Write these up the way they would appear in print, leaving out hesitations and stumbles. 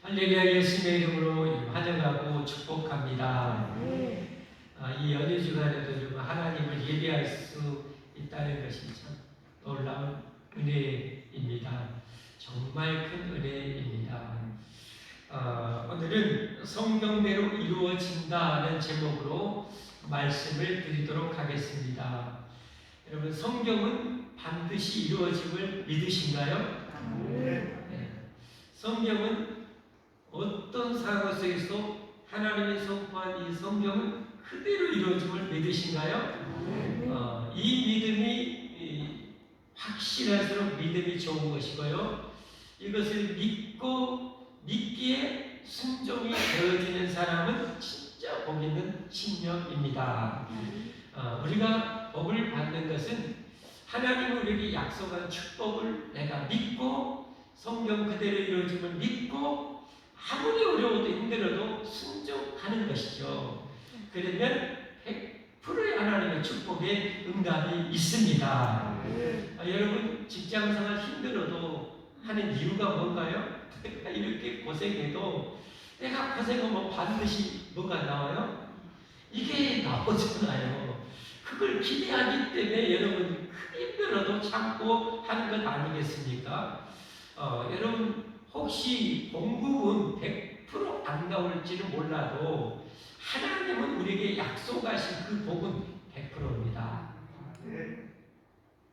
할렐루야. 예수님의 이름으로 환영하고 축복합니다. 이 연휴 주간에도 하나님을 예배할 수 있다는 것이 참 놀라운 은혜입니다. 정말 큰 은혜입니다. 오늘은 성경대로 이루어진다는 제목으로 말씀을 드리도록 하겠습니다. 여러분, 성경은 반드시 이루어짐을 믿으신가요? 네. 성경은 어떤 상황 속에서 하나님이 선포한 이 성경은 그대로 이루어짐을 믿으신가요? 이 믿음이 확실할수록 믿음이 좋은 것이고요. 이것을 믿기에 순종이 되어지는 사람은 진짜 복 있는 신령입니다. 우리가 복을 받는 것은 하나님이 우리에게 약속한 축복을 내가 믿고 성경 그대로 이루어짐을 믿고 아무리 어려워도 힘들어도 순종하는 것이죠. 그러면 100%의 하나님의 축복에 응답이 있습니다. 여러분, 직장생활 힘들어도 하는 이유가 뭔가요? 내가 이렇게 고생해도 내가 고생하면 반드시 뭐가 나와요? 이게 나오잖아요. 그걸 기대하기 때문에 여러분 힘들어도 참고 하는 것 아니겠습니까? 여러분, 혹시 공급은 100% 안 나올지는 몰라도 하나님은 우리에게 약속하신 그 복은 100%입니다.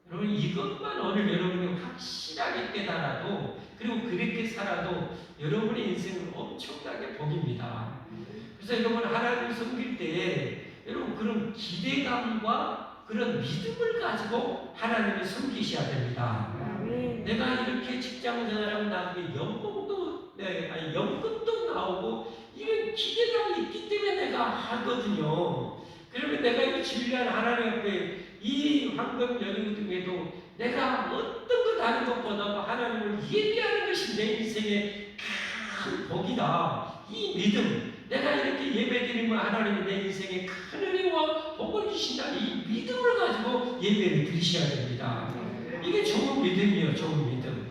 여러분, 이것만 오늘 여러분이 확실하게 깨달아도, 그리고 그렇게 살아도 여러분의 인생은 엄청나게 복입니다. 그래서 여러분, 하나님을 섬길 때에 여러분 그런 기대감과 그런 믿음을 가지고 하나님을 섬기셔야 됩니다. 내가 이렇게 직장 생활하고 나중에 연금도 나오고 이런 기대감이 있기 때문에 내가 하거든요. 그러면 내가 이 진리한 하나님 앞에 이 황금 연휴 중에도 내가 어떤 것 하는 것보다 하나님을 예배하는 것이 내 인생의 큰 복이다. 이 믿음, 내가 이렇게 예배드리면 하나님이 내 인생에 큰 은혜와 복을 주신다는 이 믿음을 가지고 예배를 드리셔야 됩니다. 이게 좋은 믿음이에요. 좋은 믿음.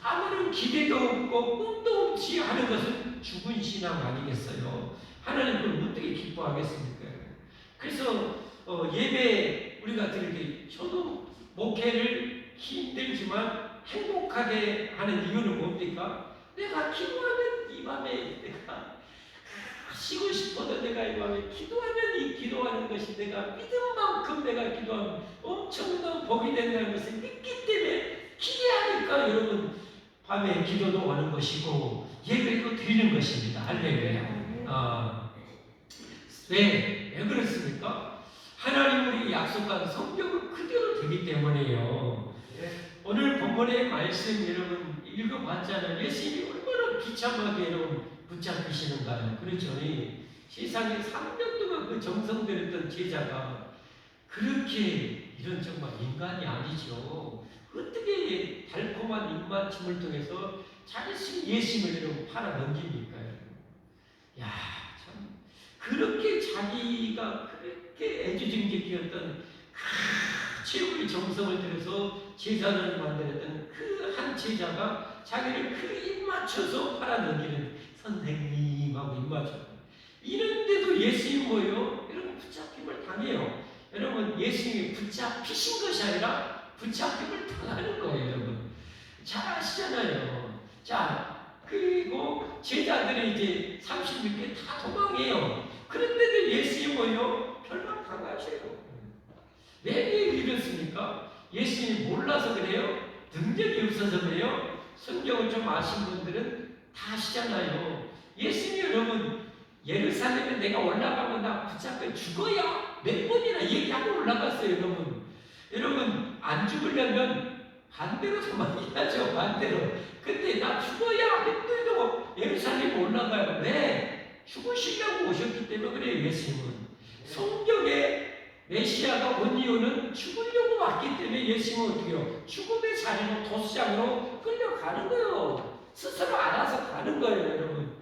아무런 기대도 없고 꿈도 없이 하는 것은 죽은 신앙 아니겠어요? 하나님 그걸 어떻게 기뻐하겠습니까? 그래서 예배 우리가 드릴 때 저도 목회를 힘들지만 행복하게 하는 이유는 뭡니까? 내가 기도하면 이 밤에 내가 쉬고 싶어도 내가 이 밤에 기도하면 이 기도하는 것이 내가 믿은 만큼 내가 기도하면 엄청난 복이 된다는 것을 믿기 때문에 기대하니까 여러분 밤에 기도도 오는 것이고 예배도 드리는 것입니다. 할렐루야. 왜 그렇습니까? 하나님이 약속한 성경을 그대로 되기 때문이에요. 오늘 본문의 말씀 여러분 읽어봤잖아요. 예수님이 얼마나 비참하게 여러분 붙잡히시는가요? 그렇죠. 세상에 3년 동안 그 정성 들였던 제자가 그렇게 이런 정말 인간이 아니죠. 어떻게 달콤한 입맞춤을 통해서 자신이 예수님을 여러분 팔아 넘깁니까? 야, 참 그렇게 자기가 그렇게 애지중지였던 최고의 정성을 들여서 제자를 만들었던 그 한 제자가 자기를 그 입맞춰서 팔아 넘기는 선생님하고 입맞춰. 이런데도 예수님 뭐예요? 여러분 붙잡힘을 당해요. 여러분 예수님이 붙잡히신 것이 아니라 붙잡힘을 당하는 거예요. 여러분 잘 아시잖아요. 자, 그리고 제자들이 이제 36개 다 도망해요. 그런데도 예수님 뭐예요? 별만 강하셔요. 왜 이랬습니까? 예수님이 몰라서 그래요? 능력이 없어서 그래요? 성경을 좀 아신 분들은 다 아시잖아요. 예수님 여러분 예루살렘에 내가 올라가면 나 붙잡혀 죽어야 몇 번이나 얘기하고 올라갔어요. 여러분 안 죽으려면 반대로 도망가야죠. 반대로. 근데 나 죽어야 힘들다고 예루살렘에 올라가요. 왜? 죽으시려고 오셨기 때문에 그래요. 예수님은 성경에 메시아가 온 이유는 죽으려고 왔기 때문에 예수님은 어떻게 해요? 죽음의 자리로 도수장으로 끌려가는 거예요. 스스로 알아서 가는 거예요.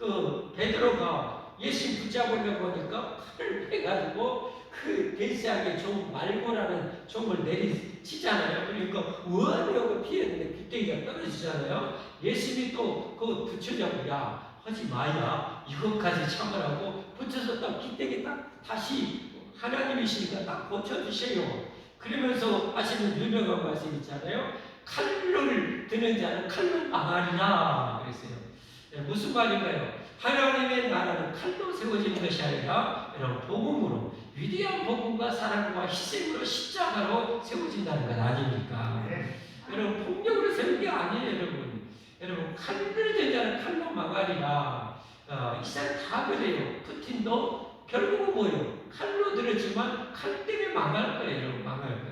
여러분 베드로가 예수님 붙잡으려고 하니까 칼을 빼가지고 그 대시하게 종 말고라는 종을 내리치잖아요. 그러니까 우한하고 피했는데 귀때기가 떨어지잖아요. 예수님이 또 그거 붙여잡고 야 하지 마야 이것까지 참으라고 붙여서 딱 귀때기 딱 다시 하나님이시니까 딱 고쳐주세요. 그러면서 하시는 유명한 말씀 있잖아요. 칼을 드는 자는 칼로 망하리라 그랬어요. 네, 무슨 말인가요? 하나님의 나라는 칼로 세워지는 것이 아니라 여러분 복음으로 위대한 복음과 사랑과 희생으로 십자가로 세워진다는 것 아닙니까? 네. 여러분 폭력으로 세운 게 아니에요. 여러분 칼을 든 자는 칼로 망하리라. 이 세상 다 그래요. 푸틴도 결국은 뭐예요? 칼로 들었지만 칼 때문에 망할 거예요. 여러분 망할 거예요.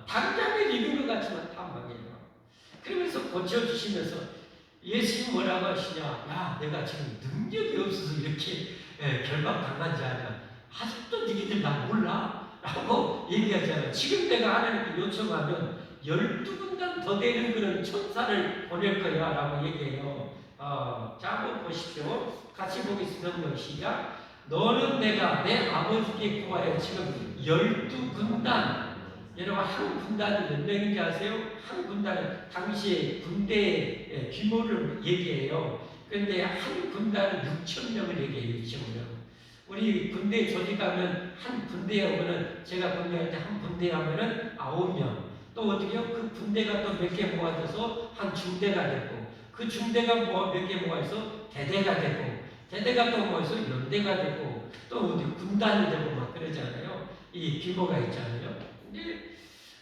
당장에 이긴 것 같지만 다 망해요. 그러면서 고쳐주시면서 예수님 뭐라고 하시냐? 야, 내가 지금 능력이 없어서 이렇게 결박당한 자냐? 아직도 너희들 나 몰라? 라고 얘기하잖아요. 지금 내가 하나님께 요청하면 12군단 더 되는 그런 천사를 보낼 거야 라고 얘기해요. 자, 한번 보십시오. 같이 보겠습니다. 시작. 너는 내가 내 아버지께 구하여 지금 12군단 여러분 한 군단이 몇 명인지 아세요? 한 군단은 당시에 군대의 규모를 얘기해요. 그런데 한 군단은 6,000명을 얘기해요. 6,000명. 우리 군대 조직하면 한 군대에 오면은 제가 군대할 때 한 군대 하면은 9명. 또 어떻게요? 그 군대가 또 몇 개 모아져서 한 중대가 됐고 그 중대가 몇 개 모아서 대대가 됐고 대대가 또 모아서 연대가 됐고 또 어디 군단이 되고 막 그러잖아요. 이 규모가 있잖아요.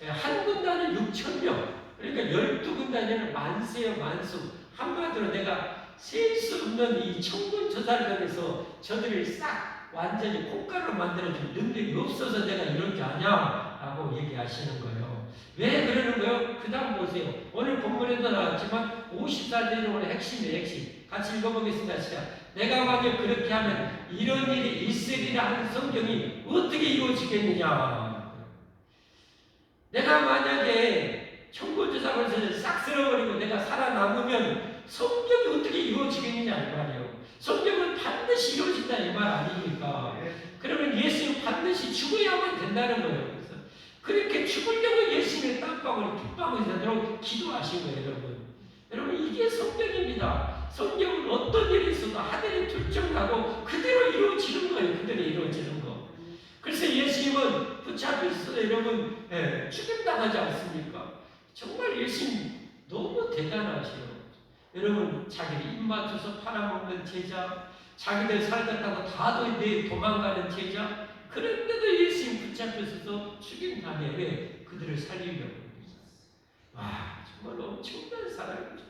한 군단은 6,000명. 그러니까 12군단이면 만세요, 만수. 한마디로 내가 셀 수 없는 이 천군 저살전에서 저들을 싹 완전히 콩가루로 만들어줄 능력이 없어서 내가 이런 게 아니야. 라고 얘기하시는 거예요. 왜 그러는 거예요? 그 다음 보세요. 오늘 본문에도 나왔지만 54절이 오늘 핵심이에요, 핵심. 같이 읽어보겠습니다. 시작. 내가 만약 그렇게 하면 이런 일이 있으리라 하는 성경이 어떻게 이루어지겠느냐. 내가 만약에 천군조사를 싹 쓸어버리고 내가 살아남으면 성경이 어떻게 이루어지겠느냐 이 말이에요. 성경은 반드시 이루어진다 이 말 아닙니까? 그러면 예수는 반드시 죽어야만 된다는 거예요. 그래서 그렇게 죽으려고 예수님의 땀방울, 핏방울이 되도록 기도하신 거예요, 여러분. 여러분 이게 성경입니다. 성경은 어떤 일이 있어도 하늘이 결정하고 그대로 이루어지는 거예요. 그대로 이루어지는 거. 그래서 예수님은 붙잡혀서 여러분 죽임당하지 않습니까? 정말 예수님 너무 대단하시요. 여러분 자기를 입맞춰서 팔아먹는 제자, 자기들 살겠다고 다 도망가는 제자, 그런데도 예수님 붙잡혀서 죽임당해. 왜? 그들을 살리려고. 와 정말 엄청난 사랑이죠.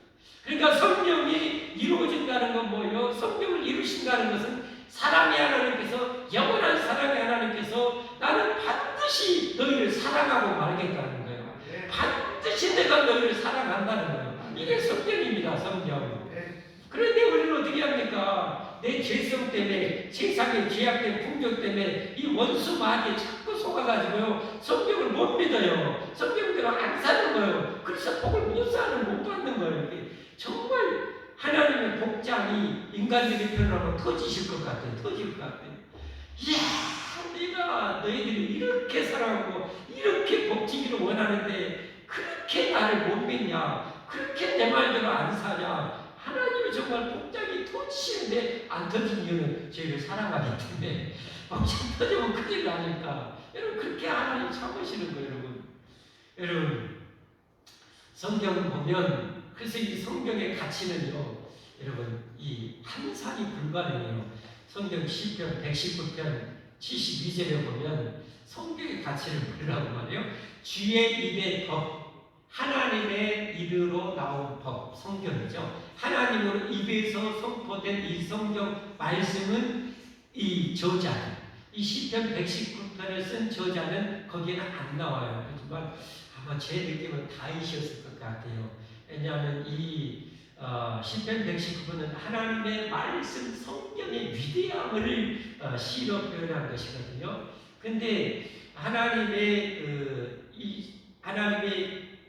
그러니까 성령이 이루어진다는 건 뭐예요? 성령을 이루신다는 것은 사랑의 하나님께서 영원한 사랑의 하나님께서 나는 반드시 너희를 사랑하고 말겠다는 거예요. 반드시 내가 너희를 사랑한다는 거예요. 이게 성경입니다. 성경. 그런데 우리는 어떻게 합니까? 내 죄성 때문에 세상의 죄악된 풍경 때문에 이 원수 마귀에 자꾸 속아가지고요 성경을 못 믿어요. 성경대로 안 사는 거예요. 그래서 복을 못 받는 거예요. 정말 하나님의 복장이 인간적인 표현으로 터지실 것 같아요. 터질 것 같아요. 이야, 내가 너희들이 이렇게 사랑하고 이렇게 복지기를 원하는데 그렇게 나를 못 믿냐? 그렇게 내 말대로 안 사냐? 하나님이 정말 복장이 터지시는데 안 터진 이유는 저희를 사랑하기 때문에 복장 터지면 큰일 나니까. 여러분 그렇게 하나님 참으시는 거예요. 여러분 성경을 보면 그래서 이 성경의 가치는요, 여러분 이 환상이 불가능해요. 성경 시편 119편 72절에 보면 성경의 가치를 보라고 말해요. 주의 입의 법, 하나님의 입으로 나온 법, 성경이죠. 하나님으로 입에서 선포된 이 성경 말씀은 이 저자, 이 시편 119편을 쓴 저자는 거기에는 안 나와요. 하지만 아마 제 느낌은 다이셨을 것 같아요. 왜냐하면 이 시편 119편은 하나님의 말씀 성경의 위대함을 시로 표현한 것이거든요. 근데 하나님의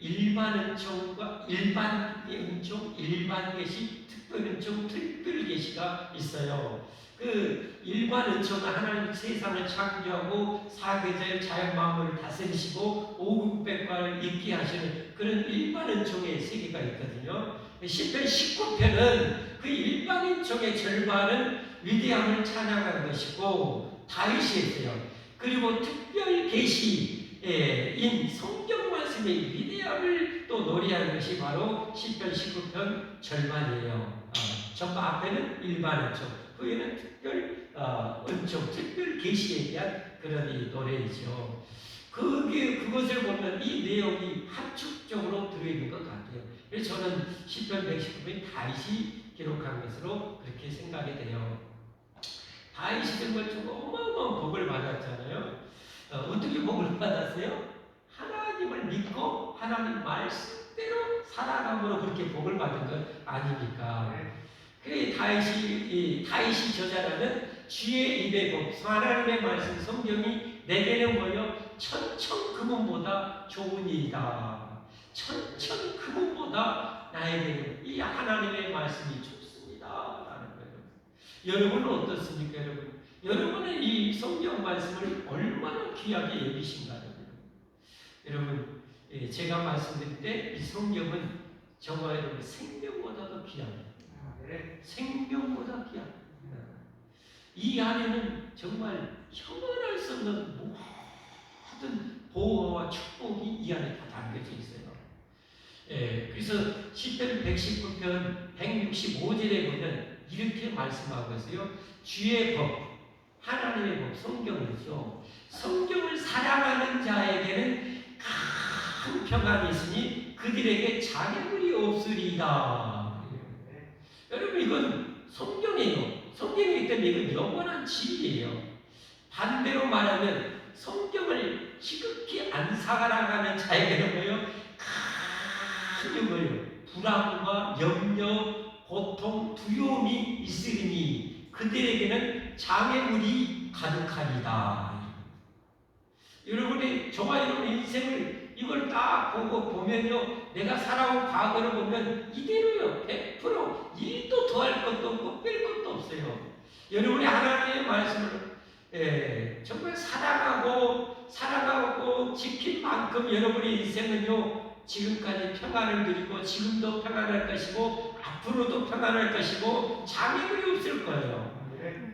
일반 은총과 일반의 은총, 일반 계시, 특별 은총, 특별 계시가 있어요. 그 일반 은총은 하나님 세상을 창조하고 사계절 자연 만물을 다스리시고 오국백과를 있게 하시는 그런 일반 은총의 세계가 있거든요. 시편 19편은 그 일반 은총의 절반은 위대함을 찬양한 것이고 다윗이 했어요. 그리고 특별 계시인 성경 말씀의 위대함을 또 노래하는 것이 바로 시편 19편 절반이에요. 전부 앞에는 일반 은총, 후에는 특별 은총, 특별 계시에 대한 그런 이 노래이죠. 그것을 보면 이 내용이 함축적으로 들어있는 것 같아요. 그래서 저는 시편 119편이 다윗이 기록한 것으로 그렇게 생각이 돼요. 다윗이 정말 좀 어마어마한 복을 받았잖아요. 어떻게 복을 받았어요? 하나님을 믿고 하나님 말씀대로 살아감으로 그렇게 복을 받은 것 아닙니까? 그래 다윗이 저자라는 주의 입의 복, 하나님의 말씀 성경이 내게는 뭐요? 천천금은보다 좋은 일이다. 천천금은보다 나에게는 이 하나님의 말씀이 좋습니다. 라는 거예요. 여러분은 어떻습니까, 여러분? 여러분은 이 성경 말씀을 얼마나 귀하게 여기신가요? 여러분, 제가 말씀드릴 때 이 성경은 저와 여러분 생명보다도 귀합니다. 생명보다 귀합니다. 이 안에는 정말 형언할 수 없는 모든 보호와 축복이 이 안에 다 담겨져 있어요. 그래서 시편 119편 165절에 보면 이렇게 말씀하고 있어요. 주의 법, 하나님의 법, 성경이죠. 성경을 사랑하는 자에게는 큰 평안이 있으니 그들에게 장애물이 없으리다. 여러분, 이건 성경이에요. 성경이기 때문에 이건 영원한 진리예요. 반대로 말하면 성경을 지극히 안 살아가는 자에게는 뭐예요? 큰 뭐예요? 불안과 염려, 고통, 두려움이 있으리니 그들에게는 장애물이 가득하리다. 여러분이 저와 여러분의 인생을 이걸 딱 보면요, 내가 살아온 과거를 보면 이대로요. 100% 1도 더할 것도 없고 뺄 것도 없어요. 여러분이 하나님의 말씀을 정말 사랑하고 지킨 만큼 여러분의 인생은요, 지금까지 평안을 누리고 지금도 평안할 것이고 앞으로도 평안할 것이고 장애물이 없을 거예요.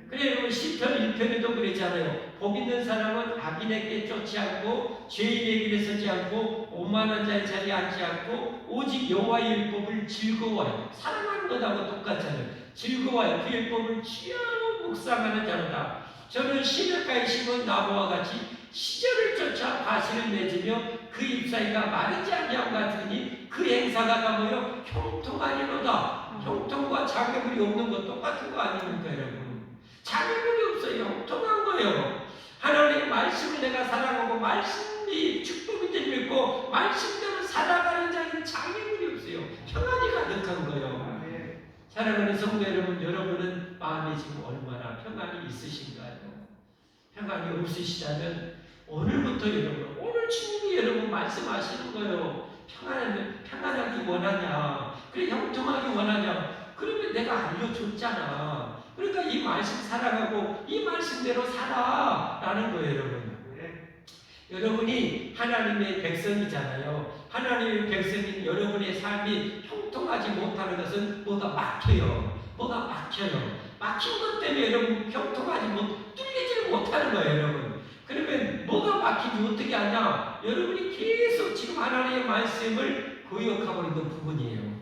그래, 여러분 시편 1편에도 그랬잖아요. 복 있는 사람은 악인에게 쫓지 않고 죄인의 길에 서지 않고 오만한 자의 자리에 앉지 않고 오직 여호와의 율법을 즐거워요. 사랑하는 것하고 똑같잖아요. 즐거워요. 그 율법을 취하로 묵상하는 자로다. 저는 시냇가에 심은 나무와 같이 시절을 쫓아 과실을 맺으며 그 잎사이가 마르지 아니함 같으니 그 행사가 뭐요? 형통하리로다. 형통과 장애물이 없는 것 똑같은 거 아닙니까, 여러분? 장애물이 없어요. 형통한 거예요. 하나님의 말씀을 내가 사랑하고 말씀이 축복인 줄 믿고 말씀대로 살아가는 자에는 장애물이 없어요. 평안이 가득한 거예요. 사랑하는 성도 여러분, 여러분은 마음에 지금 얼마나 평안이 있으신가요? 평안이 없으시다면 오늘부터 여러분, 오늘 주님이 여러분 말씀하시는 거예요. 평안하기 원하냐? 그래, 형통하기 원하냐? 그러면 내가 알려줬잖아. 그러니까 이 말씀 사랑하고 이 말씀대로 살아라는 거예요, 여러분. 여러분이 하나님의 백성이잖아요. 하나님의 백성인 여러분의 삶이 형통하지 못하는 것은 뭐가 막혀요. 막힌 것 때문에 여러분 뚫리지 못하는 거예요, 여러분. 그러면 뭐가 막힌지 어떻게 하냐? 여러분이 계속 지금 하나님의 말씀을 거역하고 있는 부분이에요.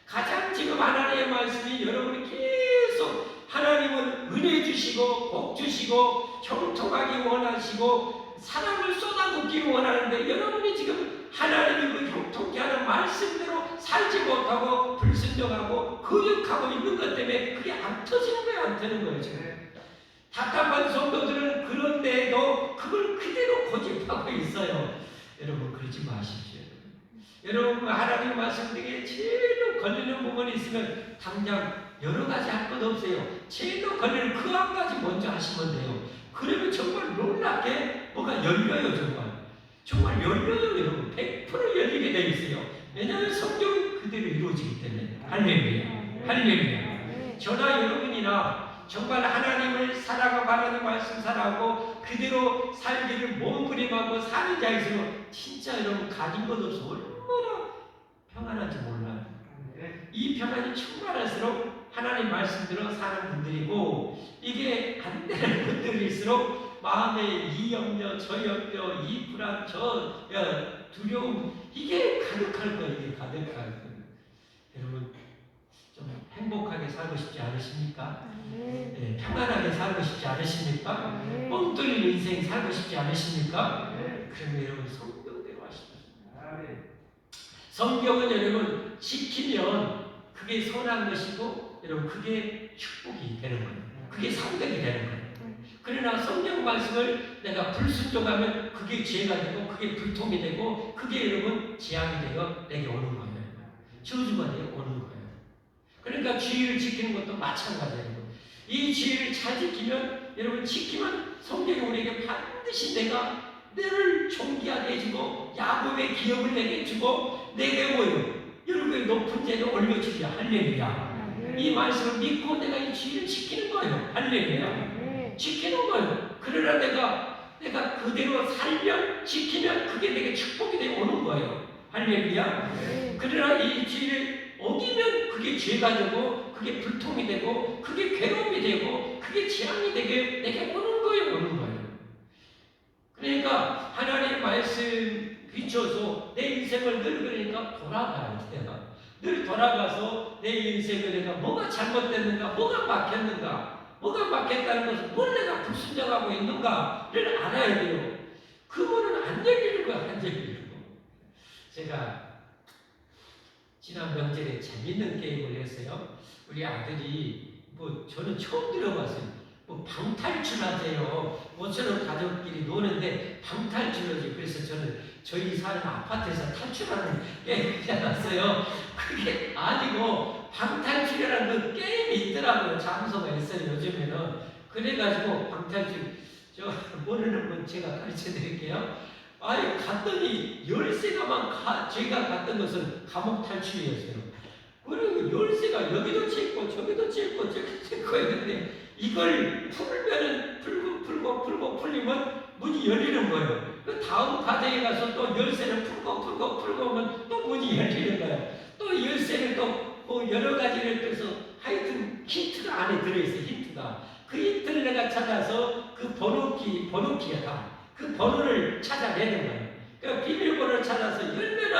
가장 지금 하나님의 말씀이 여러분이 계속 하나님은 은혜 주시고 복 주시고 형통하기 원하시고 사랑을 쏟아붓기 원하는데 여러분이 지금 하나님이 그 형통케 하는 말씀대로 살지 못하고 불순종하고 거역하고 있는 것 때문에 그게 안 터지는 거예요. 안 되는 거예요. 지금 답답한 성도들은 그런데도 그걸 그대로 고집하고 있어요. 여러분, 그러지 마십시오. 여러분, 하나님 말씀 중에 제일로 걸리는 부분이 있으면 당장 여러 가지 할 것 없어요. 제일로 걸리는 그 한 가지 먼저 하시면 돼요. 그러면 정말 놀랍게 뭐가 열려요. 정말 열려요, 여러분. 100% 열리게 되어 있어요. 왜냐하면 성경은 그대로 이루어지기 때문에. 할렐루야. 할렐루야. 저나 여러분이나 정말 하나님을 사랑하고 하나님 말씀 사랑하고 그대로 살기를 몸부림하고 사는 자에서 진짜 여러분 가진 것 없어 얼마나 평안한지 몰라요. 이 평안이 충만할수록 하나님 말씀대로 사는 분들이고, 이게 안 되는 분들일수록 마음에 이 염려 저 염려 이 불안 저 두려움 이게 가득할 거예요. 이게 가득할 거예요. 여러분 좀 행복하게 살고 싶지 않으십니까? 네, 평안하게 살고 싶지 않으십니까? 뻥 뚫린 인생 살고 싶지 않으십니까? 그러면 여러분 성경대로 하십시오. 성경은 여러분 지키면 그게 선한 것이고 여러분 그게 축복이 되는 거예요. 그게 상덕이 되는 거예요. 그러나 성경 말씀을 내가 불순종하면 그게 죄가 되고 그게 불통이 되고 그게 여러분 재앙이 되어 내게 오는 거예요. 저주가 되어 오는 거예요. 그러니까 주의를 지키는 것도 마찬가지예요. 이 주의를 잘 지키면 여러분 지키면 성경이 우리에게 반드시 내가 너를 존귀하게 해주고 야곱의 기업을 내게 주고 내게 뭐요? 여러분의 높은 자리에 올려주리라. 할렐루야. 이 말씀을 믿고 내가 이 주의를 지키는 거예요. 할렐루야. 지키는 거예요. 그러나 내가 그대로 살면 지키면 그게 내게 축복이 되어 오는 거예요. 할렐루야. 그러나 이 주의를 어기면 그게 죄가 되고 그게 불통이 되고 그게 괴로움이 되고 그게 재앙이 되게 내게 오는 거예요. 오는 거예요. 그러니까 하나님의 말씀 비춰서 내 인생을 늘 그러니까 돌아가요. 내가 늘 돌아가서 내 인생을 내가 뭐가 잘못됐는가 뭐가 막혔는가 뭐가 막혔다는 것을 뭘 내가 불순종하고 있는가를 알아야 돼요. 그 문은 안 열리는 거야. 안 열리는 거. 제가 지난 명절에 재밌는 게임을 했어요. 우리 아들이 저는 처음 들어봤어요. 방탈출하세요. 모처럼 가족끼리 노는데 방탈출하지. 그래서 저는 저희 사는 아파트에서 탈출하는 게임을 해놨어요. 그게 아니고 방탈출이라는 그 게임이 있더라고요. 장소가 있어요. 요즘에는. 그래가지고 방탈출 모르는 분 제가 가르쳐 드릴게요. 갔더니 열쇠가만 제가 갔던 것은 감옥 탈출이었어요. 그리고 열쇠가 여기도 쳤고 저기도 쳤고 저기도 쳤고 했는데 이걸 풀면은 풀고 풀리면 문이 열리는 거예요. 그 다음 과정에 가서 또 열쇠를 풀고 하면 또 문이 열리는 거예요. 또 열쇠를 또 여러 가지를 해서 하여튼 힌트가 안에 들어있어요. 힌트가. 그 힌트를 내가 찾아서 그 번호키가 다. 그 번호를 찾아내는 거예요. 그 비밀번호를 찾아서 열면은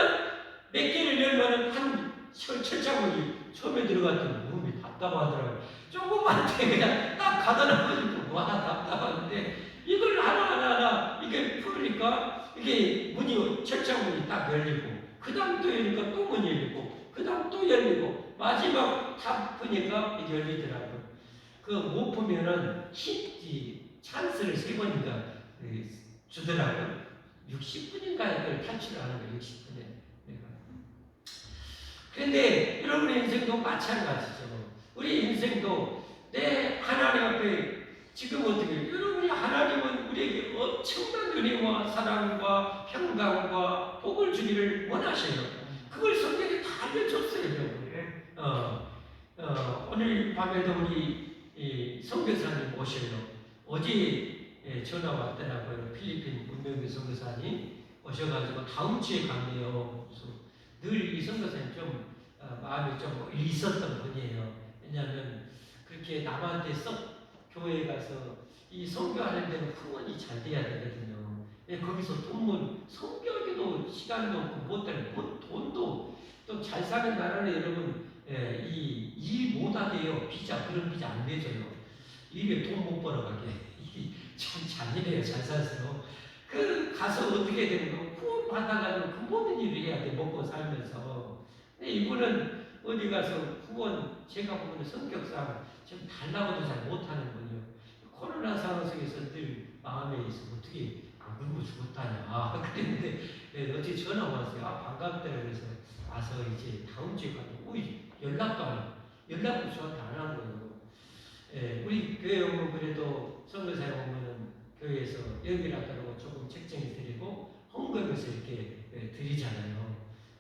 몇 개를 열면은 한 철창문이 처음에 들어갔더니 몸이 답답하더라고요. 조금만 그냥 딱 가다 놓으니까 와 답답한데 이걸 하나 이게 풀으니까 이게 철창문이 딱 열리고 그 다음 또 열리니까 또 문이 열리고 그 다음 또 열리고 마지막 다 푸니까 이게 열리더라고요. 그 못 푸면은 찬스를 3번인가 주더라고요. 60분인가 그걸 탈출하는 거예요. 60분에. 그런데 여러분의 인생도 마찬가지죠. 우리 인생도 내 하나님 앞에 지금 어떻게 해요? 여러분이 하나님은 우리에게 엄청난 은혜와 사랑과 평강과 복을 주기를 원하셔요. 그걸 성경에 다 알려줬어요. 오늘 밤에도 우리 선교사님 오셔요. 어제 전화 왔더라고요. 필리핀 문명교 선교사님 오셔가지고 다음 주에 간대요. 늘 이 선교사님 좀 마음이 좀 있었던 분이에요. 왜냐하면 그렇게 남한테 교회에 가서 이 선교하는 데는 후원이 잘 돼야 되거든요. 거기서 선교하기도 시간도 없고 돈도 또 잘 사는 나라는 여러분 일 못하게요. 그런 비자 안 내줘요. 이게 돈 못 벌어가게. 이게 참 잔인해요. 잘 살수록. 가서 어떻게 되는 거 후원 받아가지고 그 모든 일을 해야 돼. 먹고 살면서. 근데 이분은 어디 가서 후원 제가 보면 성격상 좀 달라고도 잘 못하는 분이요. 코로나 상황 속에서 늘 마음에 있어 어떻게 안 굶고 죽었다냐. 그랬는데 어제 전화 왔어요. 반갑다 그래서 와서 이제 다음 주에 가도 연락도 안 하고 연락도 저한테 안 하는 거예요. 우리 교회 오면 그래도 선교사에 오면은 교회에서 여기라도 조금 책정해 드리고 헌금해서 이렇게 드리잖아요.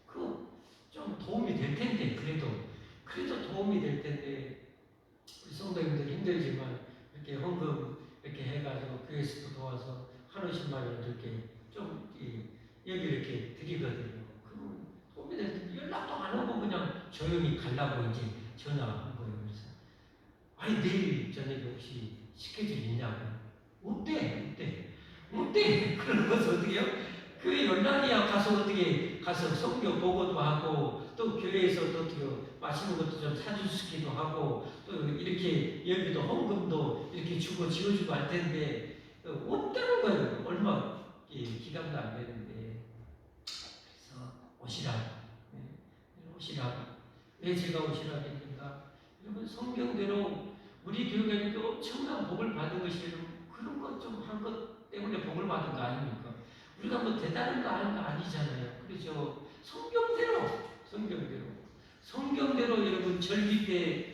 그 좀 도움이 될 텐데 그래도 도움이 될 텐데 우리 성도님들 힘들지만 이렇게 헌금 이렇게 해가지고 교회에서도 도와서 한 50만 원 이렇게 좀 여기 이렇게 드리거든요. 그러면 도움이 될 텐데 연락도 안 하고 그냥 조용히 가려고 이제 전화한 거예요. 그래서 아니 내일 저녁에 혹시 스케줄 있냐고. 어때? 그러는 것을 어떻게 해요? 교회 연락이야 가서 어떻게 가서 성경 보고도 하고 또 교회에서 또 어떻게 맛있는 것도 좀 사주시기도 하고 또 이렇게 여기도 헌금도 이렇게 주고 지어주고 할 텐데 없다는 거예요. 얼마 기간도 안 되는데 그래서 오시라고 왜 제가 오시라고 했는가? 여러분 성경대로 우리 교회가 이렇게 엄청난 복을 받은 것이 그런 것 좀 한 것 때문에 복을 받은 거 아닙니까? 우리가 뭐 대단한 거 하는 거 아니잖아요. 그렇죠? 성경대로 여러분 절기 때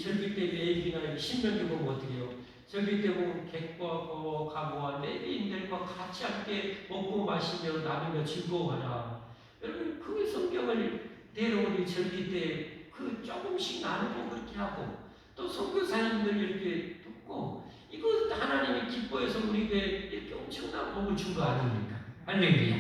절기 때 레위기나 신명기 보면 어떻게 해요? 절기 때 보면 객과 가고와 레위인들과 같이 함께 먹고 마시며 나누며 즐거워하라. 여러분 그 성경을 대로 우리 절기 때 그 조금씩 나누고 그렇게 하고 또 선교사님들 이렇게 듣고 이거 하나님이 기뻐해서 우리에게 이렇게 엄청난 복을 준 거 아닙니까? 할렐루야.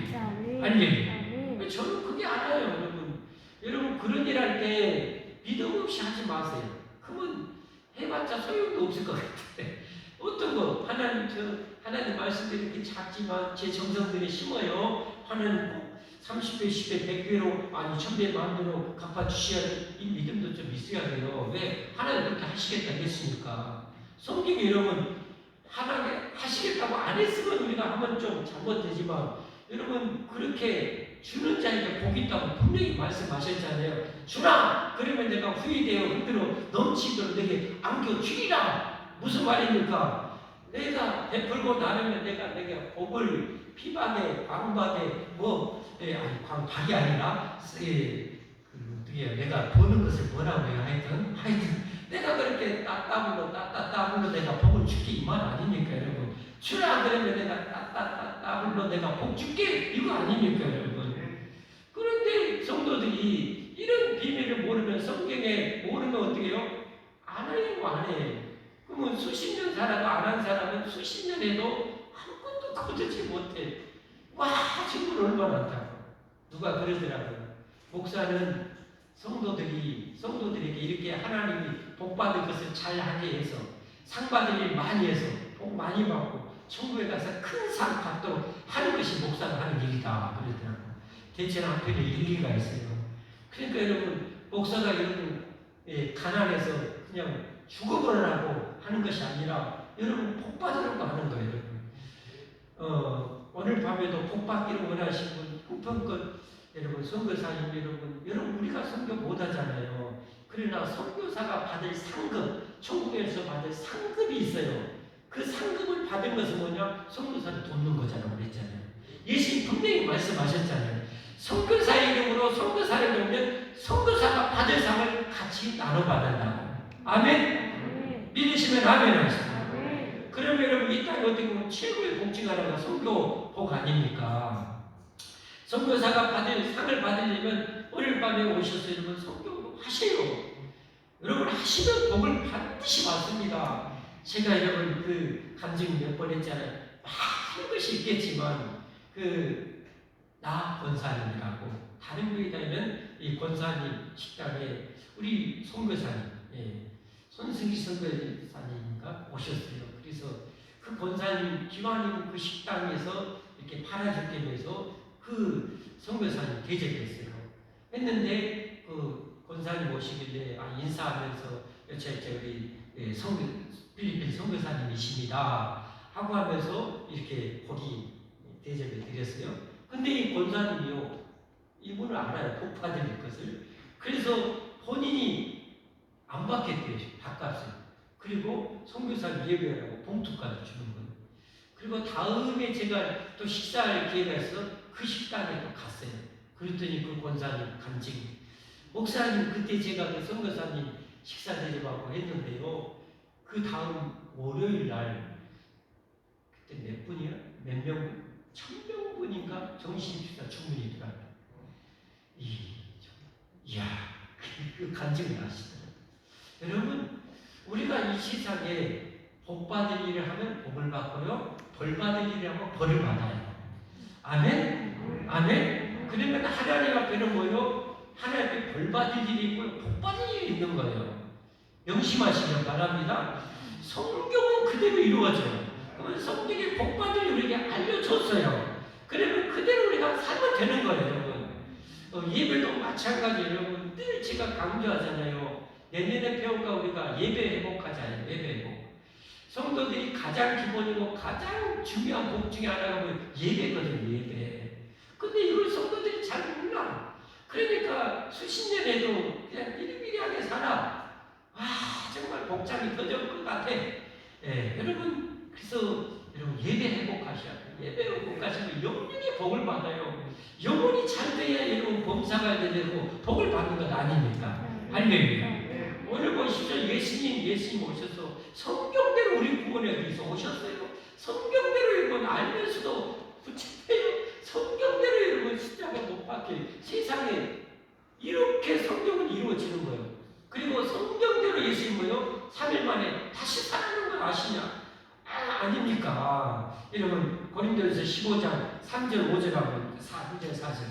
저는 그게 알아요, 여러분 그런 일 할 때 믿음 없이 하지 마세요. 그러면 해봤자 소용도 없을 것 같아요. 어떤 거 하나님 말씀대로 이렇게 작지만 제 정성들이 심어요. 하나님 꼭 30배, 10배, 100배로 아니 1000배, 만배로 갚아주셔야 이 믿음도 좀 있어야 돼요. 왜? 하나님 그렇게 하시겠다 했으니까. 성경에 여러분 하나님 하시겠다고 안 했으면 우리가 하면 좀 잘못되지만 여러분 그렇게 주는 자에게 복이 있다고 분명히 말씀하셨잖아요. 주라! 그러면 내가 후회되어 흔들어 넘치도록 내게 안겨주리라. 무슨 말입니까? 내가 베풀고 나누면 내가 복을 피박에 광박에 광박이 아니라 어떻게 해요? 내가 보는 것을 뭐라고 해요? 하여튼 내가 그렇게 따따따블로 내가 복을 줄게 이 말 아닙니까 여러분? 주라 그러면 내가 따따따블로 내가 복 줄게 이거 아닙니까 여러분? 그런데 성도들이 이런 비밀을 모르면 성경에 모르면 어떻게 해요? 안 해요. 그러면 수십 년 살아도 안 한 사람은 수십 년 해도 아무것도 거두지 못해. 와 친구를 얼마나 한다고. 누가 그러더라고요. 목사는 성도들에게 이렇게 하나님이 복 받을 것을 잘 하게 해서 상 받을 일 많이 해서 복 많이 받고 천국에 가서 큰 상 받도록 하는 것이 목사가 하는 일이다 그러더라고요. 대체 한편에 일리가 있어요. 그러니까 여러분 목사가 여러분 가난해서 그냥 죽어버리라고 하는 것이 아니라 여러분 복 받으려고 하는 거예요. 여러분. 오늘 밤에도 복 받기를 원하시는 분 형편껏 여러분 선교사님 여러분 우리가 선교 못하잖아요. 그러나 선교사가 받을 상급 천국에서 받을 상급이 있어요. 그 상급을 받은 것은 뭐냐? 선교사를 돕는 거잖아요. 그랬잖아요. 예수님 분명히 말씀하셨잖아요. 선교사 이름으로 선교사를 돕는 선교사가 받을 상을 같이 나눠 받는다고. 아멘. 믿으시면 아멘 하시죠. 그러면 여러분 이 땅에 어떻게 보면 최고의 복지가 하나가 선교 복 아닙니까? 선교사가 상을 받으려면 오늘 밤에 오셔서 여러분 선교 하세요. 여러분 하시면 복을 반드시 받습니다. 제가 여러분 그 간증 몇 번 했잖아요. 많은 것이 있겠지만 나 권사님이라고 다른 교회다니면 이 권사님 식당에 우리 선교사님 손승기 선교사님인가 오셨어요. 그래서 그 권사님 기왕이면 그 식당에서 이렇게 팔아줄 때면서 그 선교사님 대접했어요. 했는데 그 권사님 오시길래 인사하면서 우리 필리핀 선교사님이십니다 하고 하면서 이렇게 고기 대접을 드렸어요. 근데 이 권사님이요 이분을 알아요. 복 받을 것을. 그래서 본인이 안 받겠대요. 밥값을. 그리고 선교사님 예배하라고 봉투까지 주는 거예요. 그리고 다음에 제가 또 식사할 기회가 있어 그 식당에 또 갔어요. 그랬더니 그 권사님 간증 목사님 그때 제가 그 선교사님 식사 대접하고 했는데요. 그 다음 월요일 날 그때 몇 분이야? 몇 명? 천명분인가 정신주사 주문이더라고요. 이야, 그 간증을 하시더라고요. 여러분, 우리가 이 세상에 복 받을 일을 하면 복을 받고요, 벌 받을 일을 하면 벌을 받아요. 아멘? 아멘? 그러면 하나님 앞에는 뭐요? 하나님 앞에 벌 받을 일이 있고 복 받을 일이 있는 거예요. 명심하시면 바랍니다. 성경은 그대로 이루어져요. 그러면 성경에 복 받을 일을 우리에게 알려줬어요. 그러면 그대로 우리가 살면 되는 거예요, 여러분. 예배도 마찬가지예요, 여러분. 늘 제가 강조하잖아요. 내년에 배울까 우리가 예배 회복하잖아요. 예배 회복. 성도들이 가장 기본이고 가장 중요한 복 중에 하나가 뭐 예배거든요. 예배. 근데 이걸 성도들이 잘 몰라. 그러니까 수십 년에도 그냥 비리비리하게 살아. 와, 정말 복장이 터질 것 같아. 예, 여러분, 그래서 여러분 예배 회복하셔야 돼요. 예배 회복하시면 영영의 복을 받아요. 영혼이 잘 돼야 여러분 범사가 되고 복을 받는 것 아닙니까? 할렐루야. 오늘 보십시오. 예수님 오셔서 성경대로 우리 구원에 위해서 오셨어요. 성경대로 여러분 알면서도 부채요. 성경대로 여러분 십자가 못 박혀. 세상에 이렇게 성경은 이루어지는 거예요. 그리고 성경대로 예수님 뭐요? 3일 만에 다시 살아나는 걸 아시냐? 아닙니까? 여러분 고린도전서 15장 3절 5절하고 3절 4절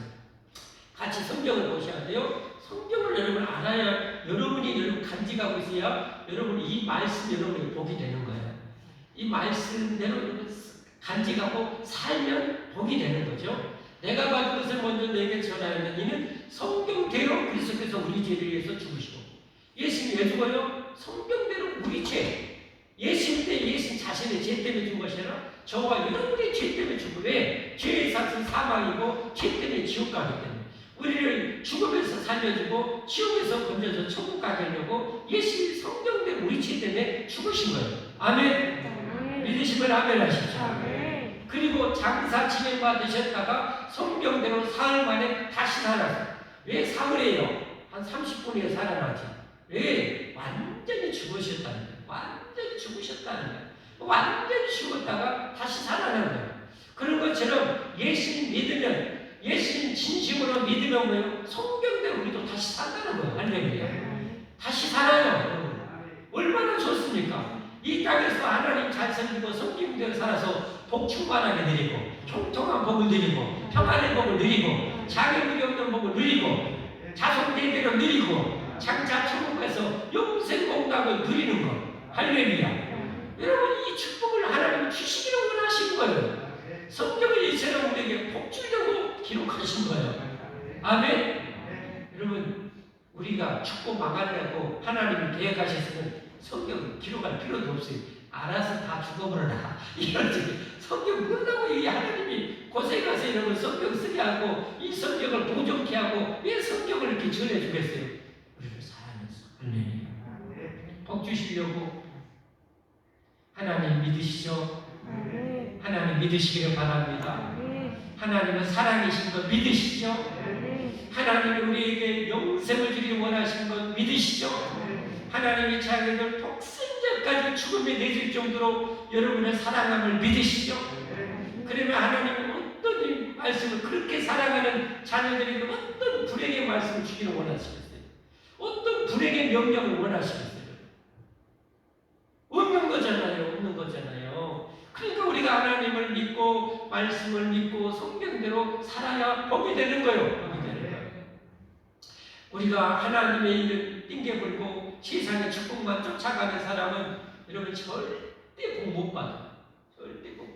같이 성경을 보셔야 돼요. 성경을 여러분 알아야 여러분이 여러분 간직하고 있어야 여러분이 이 말씀 여러분이 복이 되는 거예요. 이 말씀대로 여러분 간직하고 살면 복이 되는 거죠. 내가 받은 것을 먼저 내게 전하였는 이는 성경대로 그리스도께서 우리 죄를 위해서 죽으시고 예수님이 왜 죽어요? 성경대로 우리 죄. 예수님 때 예수님 자신의 죄 때문에 죽은 것이 아니라 저와 여러분의 죄 때문에 죽고 왜? 죄의 삭은 사망이고 죄 때문에 지옥 가기 때문에 우리를 죽음에서 살려주고 지옥에서 건져서 천국 가게 하려고 예수님이 성경대로 우리 죄 때문에 죽으신 거예요. 아멘. 믿으시면 아멘 하십시오. 그리고 장사 진행받으셨다가 성경대로 사흘 만에 다시 살았어요. 왜 사흘이에요? 한 30분에 살아나지. 왜? 완전히 죽으셨다는 거예요. 완전히 죽으셨다는 거예요. 완전히 죽었다가 다시 살아나는 거예요. 그런 것처럼 예수님 믿으면 예수님 진심으로 믿으면 뭐예요? 성경대로 우리도 다시 산다는 거예요. 할렐루야. 다시 살아요. 얼마나 좋습니까? 이 땅에서 하나님 잘 섬기고 성경대로 살아서 복 충만하게 누리고 통통한 복을 누리고 평안의 복을 누리고 장애물이 없는 복을 누리고 자손 대대로 누리고 장차 천국에서 영생 복락을 누리는 것. 할렐루야. 여러분 이 축복을 하나님이 주시기를 원하신 거예요. 성경을 이처럼 우리에게 복 주려고 기록하신 거예요. 아멘. 여러분 우리가 축복 망하려고 하나님이 계획하셨으면 성경 기록할 필요도 없어요. 알아서 다 죽어버려라. 이런 성경 모른다고 이 하나님이 고생해서 이런 성경 쓰게 하고 이 성경을 보존케 하고 왜 성경을 이렇게 전해주겠어요? 우리를 사랑해서. 할렐루야. 복 주시려고 하나님 믿으시죠? 하나님 믿으시기를 바랍니다. 하나님은 사랑이신 것 믿으시죠? 하나님이 우리에게 영생을 주기를 원하시는 것 믿으시죠? 하나님의 자녀들 독생자까지 죽음에 내줄 정도로 여러분의 사랑함을 믿으시죠? 그러면 하나님은 어떤 말씀을 그렇게 사랑하는 자녀들에게 어떤 불행의 말씀을 주기를 원하시겠어요? 어떤 불행의 명령을 원하시겠어요? 없는 거잖아요. 없는 거잖아요. 그러니까 우리가 하나님을 믿고 말씀을 믿고 성경대로 살아야 복이 되는 거예요. 복이 되는 거예요. 우리가 하나님의 일을 띵겨불고 세상의 축복만 쫓아가는 사람은 여러분 절대 복 못 받아요. 절대 복.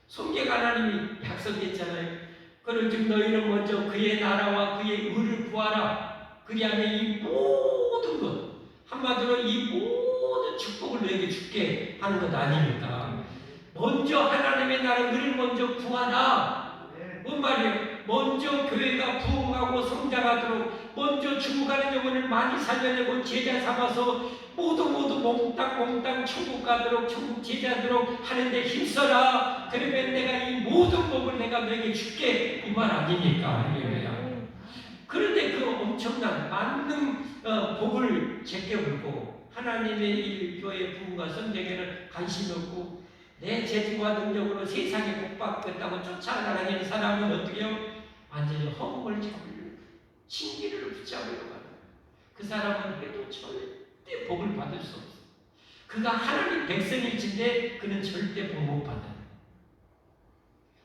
성경 하나님이 약속했잖아요. 그런즉 너희는 먼저 그의 나라와 그의 의를 구하라. 그리하면 이 모든 것 한마디로 이 모든 축복을 너에게 주게 하는 것 아닙니까? 먼저 하나님의 나라 의를 먼저 구하라. 뭔 말이에요? 먼저 교회가 부흥하고 성장하도록 먼저 죽어가는 영혼을 많이 살려내고 제자 삼아서 모두 몽땅 천국 가도록 천국 제자 되도록 하는데 힘써라. 그러면 내가 이 모든 복을 내가 너에게 줄게 이 말 아닙니까? 할렐루야. 그런데 그 엄청난 많은 복을 제껴불고 하나님의 이 교회 부흥과 성장에는 관심이 없고 내 재주와 능력으로 세상에 복받겠다고 쫓아나가는 사람은 어떻게 해요? 완전히 허공을 잡으려고, 진기를 붙잡으려고 하는 거예요. 그 사람은 해도 절대 복을 받을 수 없어요. 그가 하나님 백성일진데 그는 절대 복 못 받아요.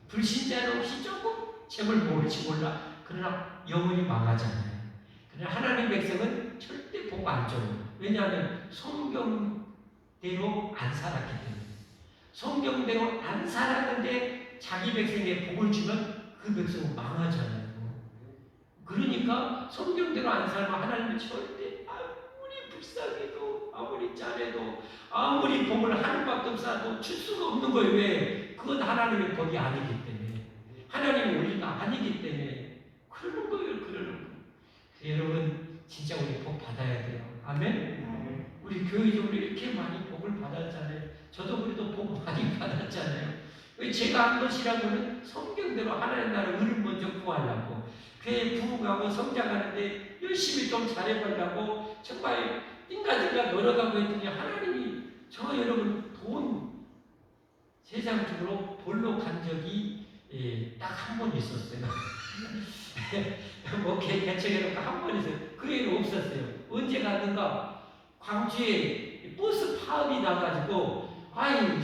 불신자는 혹시 조금 재물 모을지 몰라. 그러나 영원히 망하잖아요. 그러나 하나님 백성은 절대 복 안 줘요. 왜냐하면 성경대로 안 살았기 때문에. 성경대로 안 살았는데 자기 백성에게 복을 주면 그 백성은 망하잖아요. 그러니까 성경대로 안 살면 하나님은 절대 아무리 불쌍해도 아무리 잘해도 아무리 복을 하늘밖에 없어도 줄 수가 없는 거예요. 왜? 그건 하나님의 법이 아니기 때문에. 하나님의 원리가 아니기 때문에 그러는 거예요. 그러는 거예요. 여러분 진짜 우리 복 받아야 돼요. 아멘? 우리 교회적으로 이렇게 많이 복을 받았잖아요. 저도 그래도 복 많이 받았잖아요. 제가 한 것이라고는 성경대로 하나님 나라 의를 먼저 구하려고, 교회 부흥하고 성장하는데 열심히 좀 잘해보려고 정말 인간들과 놀아가고 했더니 하나님이 저 여러분 돈 세상적으로 벌러 간 적이 딱 한 번 있었어요. 뭐 개척해놓고 한 번 있어요. 그 외에는 없었어요. 언제 갔는가? 광주에 버스 파업이 나가지고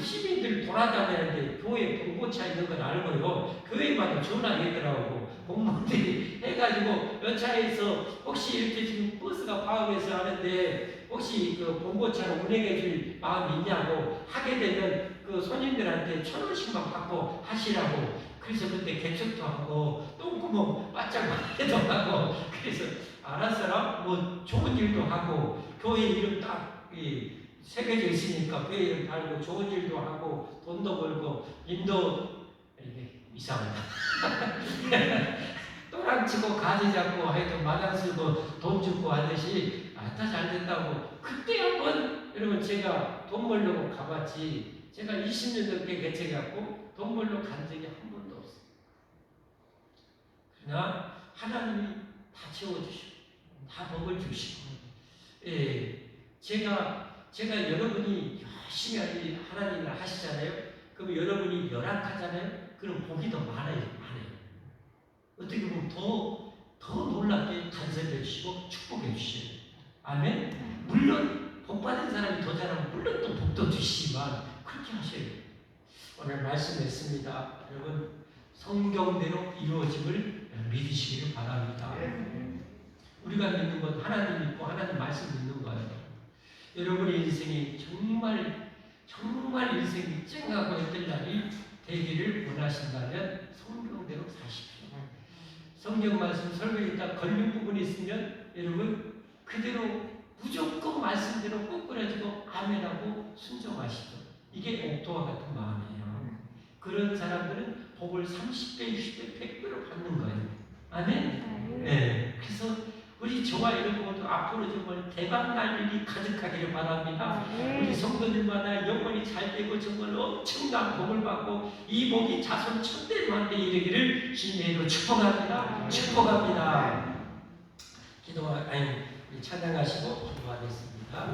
시민들 돌아다니는데 교회 봉고차 있는 걸 알고요. 교회마다 전화했더라고. 공무원들이 해가지고 연차에서 혹시 이렇게 지금 버스가 파업해서 하는데 혹시 그 봉고차로 운행해 줄 마음이 있냐고, 하게 되면 그 손님들한테 1,000원씩만 받고 하시라고. 그래서 그때 개척도 하고 똥구멍 바짝 해도 하고, 그래서 알았어라 뭐 좋은 일도 하고 교회 이름 딱 새겨져 있으니까 교회 이름 달고 좋은 일도 하고 돈도 벌고 님도 이상하다. 또랑치고 가지 잡고 하여튼 마당 쓸고 돈 주고 하듯이 다 잘 된다고. 그때 한번 여러분 제가 돈 벌려고 가봤지, 제가 20년 넘게 개척해갖고 돈 벌러 간 적이 한 번도 없어요. 그러나 하나님이 다 채워주시고 다 복을 주시고, 제가 여러분이 열심히 하나님을 하시잖아요. 그럼 여러분이 열악하잖아요. 그럼 복이 더 많아요. 어떻게 보면 더 놀랍게 간섭해 주시고 축복해 주시죠. 아멘. 물론 복 받은 사람이 더 잘하면 물론 또 복도 주시지만 그렇게 하셔야 돼요. 오늘 말씀했습니다. 여러분 성경대로 이루어짐을 믿으시기를 바랍니다. 우리가 믿는 건 하나님 믿고 하나님 말씀 믿는 거예요. 여러분의 인생이 정말 인생이 쨍하고 했던 날이 되기를 원하신다면 성경대로 사십시오. 성경 말씀 설교했다 걸린 부분이 있으면 여러분 그대로 무조건 말씀대로 꺾어가지고 아멘하고 순종하시죠. 이게 옥토와 같은 마음이에요. 그런 사람들은 복을 30배, 60배, 100배로 받는 거예요. 아멘? 네. 그래서 우리 저와 여러분 모두 앞으로 정말 대박 날 일이 가득하기를 바랍니다. 우리 성도들마다 영혼이 잘 되고 정말 엄청난 복을 받고 이 복이 자손 천대만대 이르기를 주님으로 축복합니다. 축복합니다. 찬양하시고 기도하겠습니다.